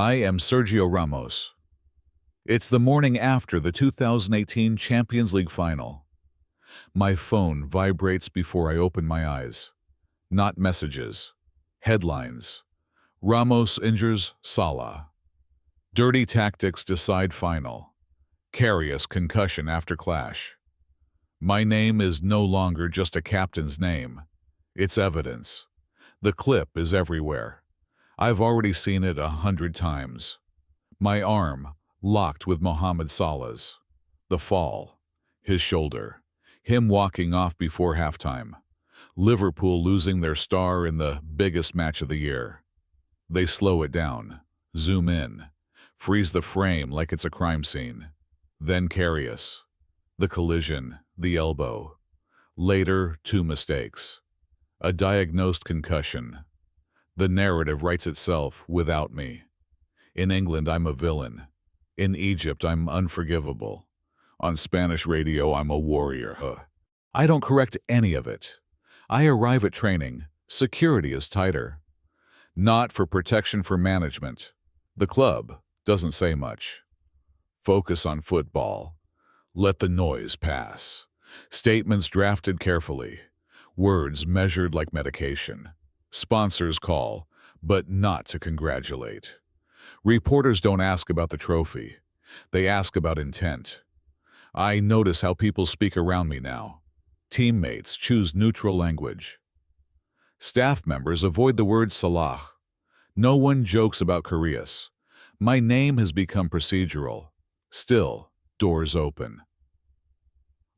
I am Sergio Ramos. It's the morning after the 2018 Champions League final. My phone vibrates before I open my eyes. Not messages. Headlines. Ramos injures Salah. Dirty tactics decide final. Karius concussion after clash. My name is no longer just a captain's name. It's evidence. The clip is everywhere. I've already seen it 100 times. My arm locked with Mohamed Salah's. The fall. His shoulder. Him walking off before halftime. Liverpool losing their star in the biggest match of the year. They slow it down. Zoom in. Freeze the frame like it's a crime scene. Then Karius. The collision. The elbow. Later, 2 mistakes. A diagnosed concussion. The narrative writes itself without me. In England, I'm a villain. In Egypt, I'm unforgivable. On Spanish radio, I'm a warrior. I don't correct any of it. I arrive at training. Security is tighter. Not for protection, for management. The club doesn't say much. Focus on football. Let the noise pass. Statements drafted carefully. Words measured like medication. Sponsors call, but not to congratulate. Reporters don't ask about the trophy. They ask about intent. I notice how people speak around me now. Teammates choose neutral language. Staff members avoid the word Salah. No one jokes about Karius. My name has become procedural. Still, doors open.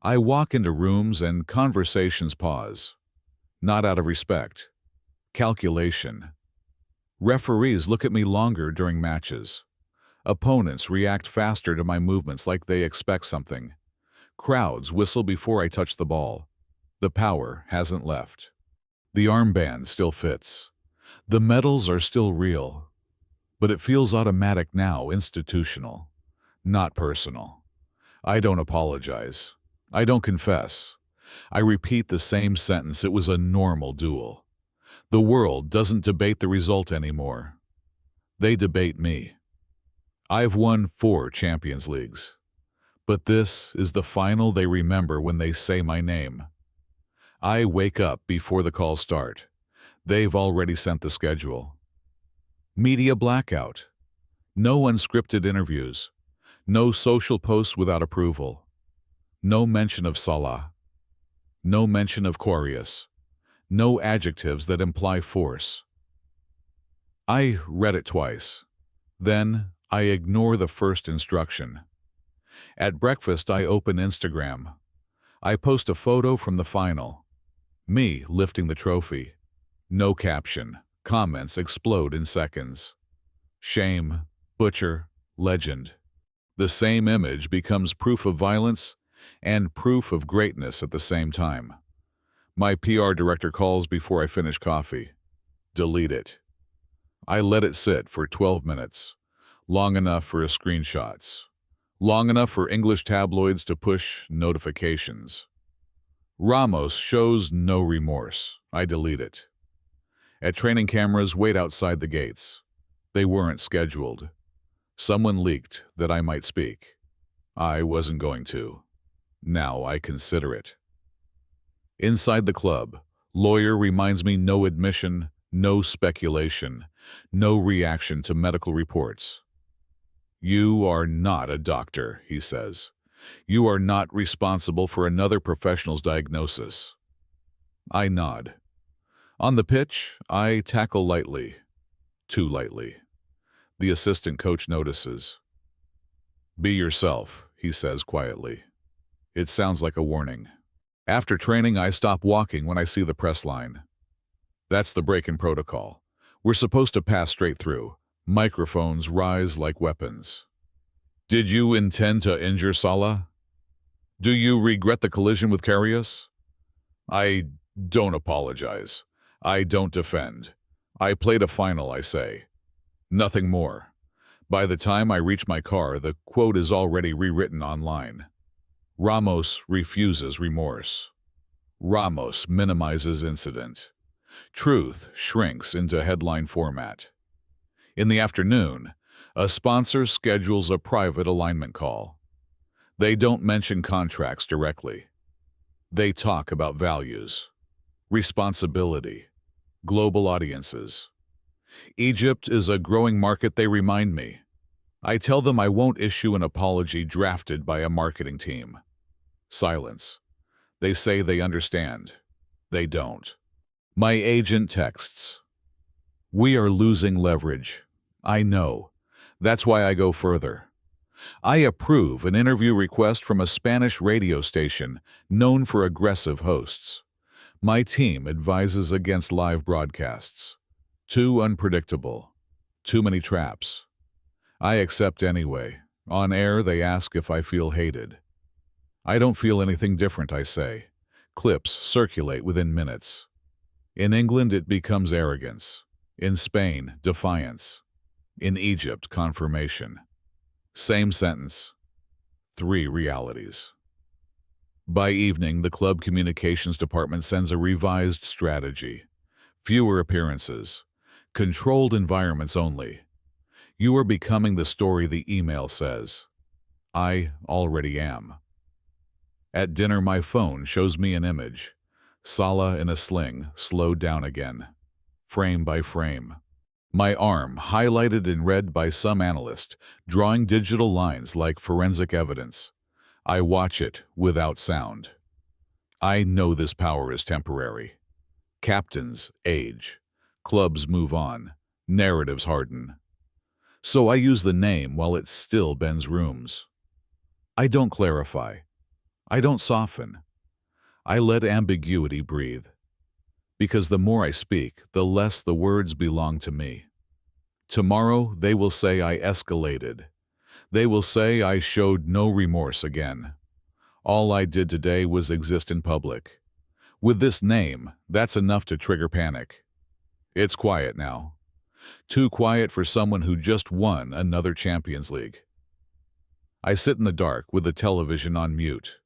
I walk into rooms and conversations pause. Not out of respect. Calculation. Referees look at me longer during matches. Opponents react faster to my movements like they expect something. Crowds whistle before I touch the ball. The power hasn't left. The armband still fits. The medals are still real. But it feels automatic now, institutional. Not personal. I don't apologize. I don't confess. I repeat the same sentence. It was a normal duel. The world doesn't debate the result anymore. They debate me. I've won 4 Champions Leagues. But this is the final they remember when they say my name. I wake up before the calls start. They've already sent the schedule. Media blackout. No unscripted interviews. No social posts without approval. No mention of Salah. No mention of Karius. No adjectives that imply force. I read it twice. Then I ignore the first instruction. At breakfast, I open Instagram. I post a photo from the final. Me lifting the trophy. No caption. Comments explode in seconds. Shame, butcher, legend. The same image becomes proof of violence and proof of greatness at the same time. My PR director calls before I finish coffee. Delete it. I let it sit for 12 minutes. Long enough for screenshots. Long enough for English tabloids to push notifications. Ramos shows no remorse. I delete it. At training, cameras wait outside the gates. They weren't scheduled. Someone leaked that I might speak. I wasn't going to. Now I consider it. Inside the club, lawyer reminds me no admission, no speculation, no reaction to medical reports. You are not a doctor, he says. You are not responsible for another professional's diagnosis. I nod. On the pitch, I tackle lightly. Too lightly. The assistant coach notices. Be yourself, he says quietly. It sounds like a warning. After training, I stop walking when I see the press line. That's the break in protocol. We're supposed to pass straight through. Microphones rise like weapons. Did you intend to injure Salah? Do you regret the collision with Karius? I don't apologize. I don't defend. I played a final, I say. Nothing more. By the time I reach my car, the quote is already rewritten online. Ramos refuses remorse. Ramos minimizes incident. Truth shrinks into headline format. In the afternoon, A sponsor schedules a private alignment call. They don't mention contracts directly. They talk about values, responsibility, global audiences. Egypt is a growing market, they remind me. I tell them I won't issue an apology drafted by a marketing team. Silence. They say they understand. They don't. My agent texts. We are losing leverage. I know. That's why I go further. I approve an interview request from a Spanish radio station known for aggressive hosts. My team advises against live broadcasts. Too unpredictable. Too many traps. I accept anyway. On air, they ask if I feel hated. I don't feel anything different, I say. Clips circulate within minutes. In England, it becomes arrogance. In Spain, defiance. In Egypt, confirmation. Same sentence. 3 realities. By evening, the club communications department sends a revised strategy. Fewer appearances. Controlled environments only. You are becoming the story, the email says. I already am. At dinner, my phone shows me an image. Salah in a sling, slowed down again. Frame by frame. My arm, highlighted in red by some analyst, drawing digital lines like forensic evidence. I watch it without sound. I know this power is temporary. Captains age. Clubs move on. Narratives harden. So I use the name while it still bends rooms. I don't clarify. I don't soften. I let ambiguity breathe. Because the more I speak, the less the words belong to me. Tomorrow, they will say I escalated. They will say I showed no remorse again. All I did today was exist in public. With this name, that's enough to trigger panic. It's quiet now. Too quiet for someone who just won another Champions League. I sit in the dark with the television on mute.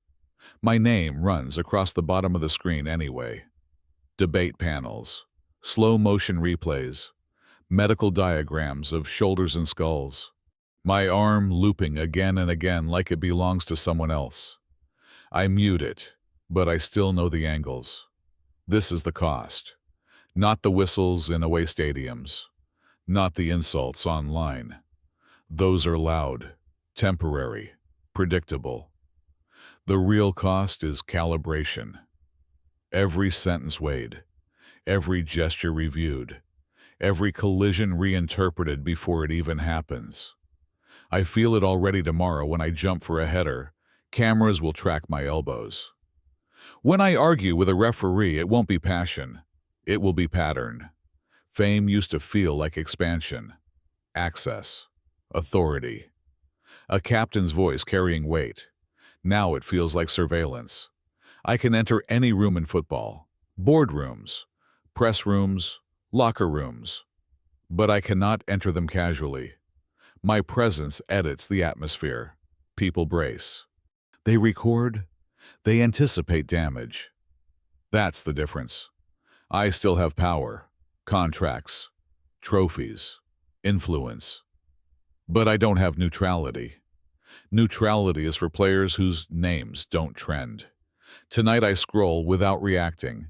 My name runs across the bottom of the screen anyway. Debate panels, slow-motion replays, medical diagrams of shoulders and skulls. My arm looping again and again like it belongs to someone else. I mute it, but I still know the angles. This is the cost. Not the whistles in away stadiums. Not the insults online. Those are loud, temporary, predictable. The real cost is calibration. Every sentence weighed, every gesture reviewed, every collision reinterpreted before it even happens. I feel it already tomorrow when I jump for a header. Cameras will track my elbows. When I argue with a referee, it won't be passion. It will be pattern. Fame used to feel like expansion, access, authority. A captain's voice carrying weight. Now it feels like surveillance. I can enter any room in football, boardrooms, press rooms, locker rooms, but I cannot enter them casually. My presence edits the atmosphere. People brace. They record. They anticipate damage. That's the difference. I still have power, contracts, trophies, influence. But I don't have neutrality. Neutrality is for players whose names don't trend. Tonight I scroll without reacting.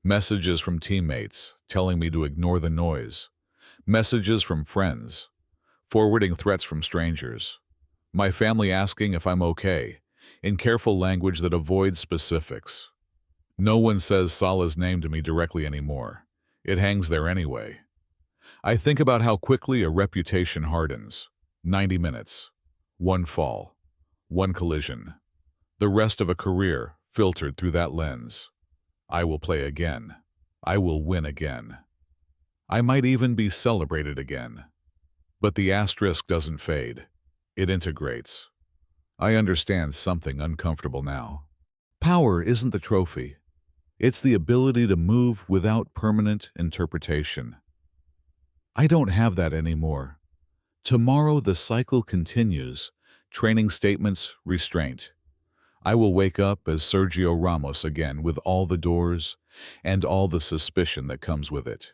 Messages from teammates telling me to ignore the noise. Messages from friends, forwarding threats from strangers. My family asking if I'm okay, in careful language that avoids specifics. No one says Salah's name to me directly anymore. It hangs there anyway. I think about how quickly a reputation hardens. 90 minutes. One fall. One collision. The rest of a career filtered through that lens. I will play again. I will win again. I might even be celebrated again. But the asterisk doesn't fade. It integrates. I understand something uncomfortable now. Power isn't the trophy. It's the ability to move without permanent interpretation. I don't have that anymore. Tomorrow the cycle continues. Training statements, restraint. I will wake up as Sergio Ramos again with all the doors and all the suspicion that comes with it.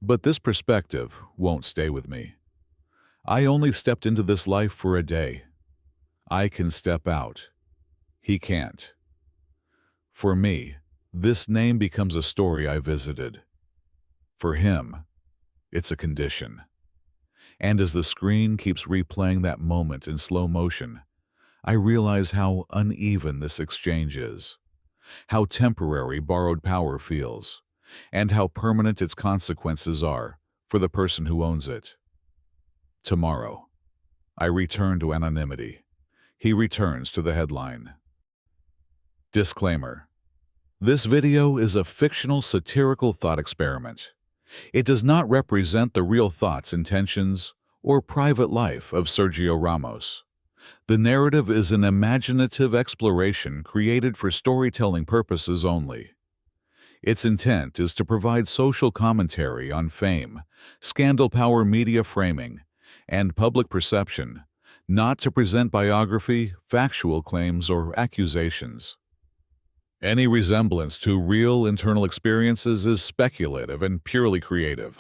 But this perspective won't stay with me. I only stepped into this life for a day. I can step out. He can't. For me, this name becomes a story I visited. For him, it's a condition. And as the screen keeps replaying that moment in slow motion, I realize how uneven this exchange is, how temporary borrowed power feels, and how permanent its consequences are for the person who owns it. Tomorrow, I return to anonymity. He returns to the headline. Disclaimer. This video is a fictional satirical thought experiment. It does not represent the real thoughts, intentions, or private life of Sergio Ramos. The narrative is an imaginative exploration created for storytelling purposes only. Its intent is to provide social commentary on fame, scandal power media framing, and public perception, not to present biography, factual claims, or accusations. Any resemblance to real internal experiences is speculative and purely creative.